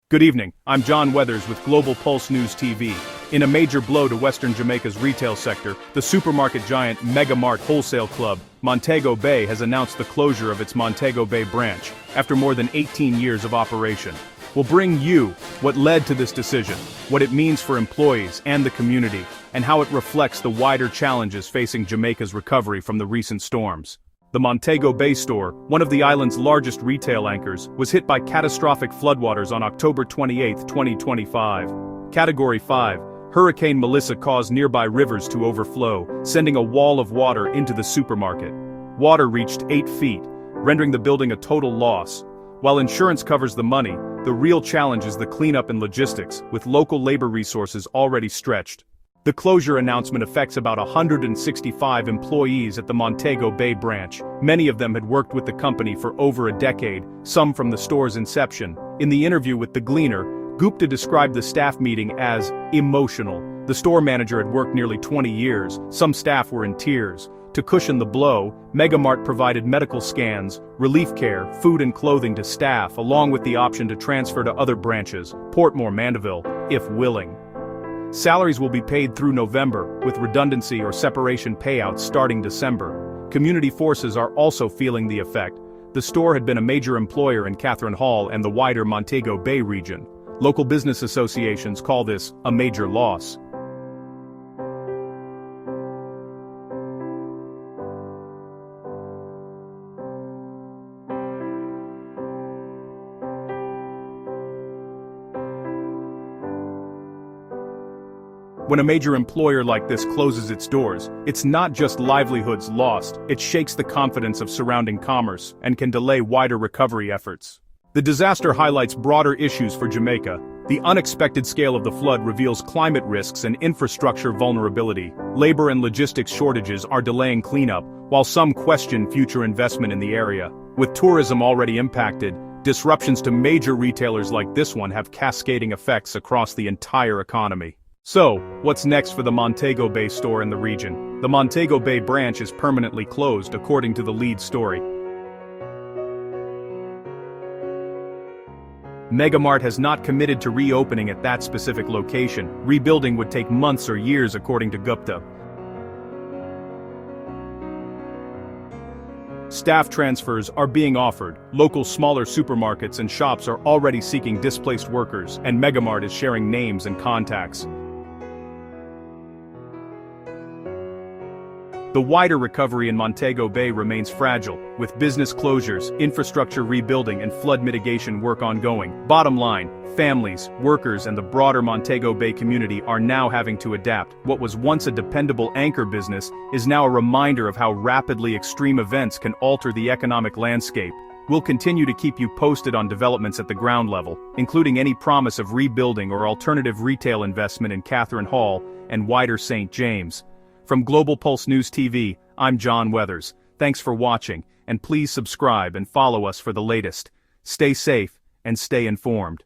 Good evening, I'm John Weathers with Global Pulse News TV. In a major blow to Western Jamaica's retail sector, the supermarket giant MegaMart Wholesale Club, Montego Bay has announced the closure of its Montego Bay branch, after more than 18 years of operation. We'll bring you what led to this decision, what it means for employees and the community, and how it reflects the wider challenges facing Jamaica's recovery from the recent storms. The Montego Bay store, one of the island's largest retail anchors, was hit by catastrophic floodwaters on October 28, 2025. Category 5, Hurricane Melissa caused nearby rivers to overflow, sending a wall of water into the supermarket. Water reached 8 feet, rendering the building a total loss. While insurance covers the money, the real challenge is the cleanup and logistics, with local labor resources already stretched. The closure announcement affects about 165 employees at the Montego Bay branch. Many of them had worked with the company for over a decade, some from the store's inception. In the interview with The Gleaner, Gupta described the staff meeting as emotional. The store manager had worked nearly 20 years, some staff were in tears. To cushion the blow, MegaMart provided medical scans, relief care, food and clothing to staff, along with the option to transfer to other branches, Portmore, Mandeville, if willing. Salaries will be paid through November, with redundancy or separation payouts starting December. Community forces are also feeling the effect. The store had been a major employer in Catherine Hall and the wider Montego Bay region. Local business associations call this a major loss. When a major employer like this closes its doors, it's not just livelihoods lost, it shakes the confidence of surrounding commerce and can delay wider recovery efforts. The disaster highlights broader issues for Jamaica. The unexpected scale of the flood reveals climate risks and infrastructure vulnerability. Labor and logistics shortages are delaying cleanup, while some question future investment in the area. With tourism already impacted, disruptions to major retailers like this one have cascading effects across the entire economy. So, what's next for the Montego Bay store in the region? The Montego Bay branch is permanently closed, according to the lead story. MegaMart has not committed to reopening at that specific location. Rebuilding would take months or years, according to Gupta. Staff transfers are being offered. Local smaller supermarkets and shops are already seeking displaced workers, and MegaMart is sharing names and contacts. The wider recovery in Montego Bay remains fragile, with business closures, infrastructure rebuilding and flood mitigation work ongoing. Bottom line, families, workers and the broader Montego Bay community are now having to adapt. What was once a dependable anchor business is now a reminder of how rapidly extreme events can alter the economic landscape. We'll continue to keep you posted on developments at the ground level, including any promise of rebuilding or alternative retail investment in Catherine Hall and wider St. James. From Global Pulse News TV, I'm John Weathers. Thanks for watching, and please subscribe and follow us for the latest. Stay safe and stay informed.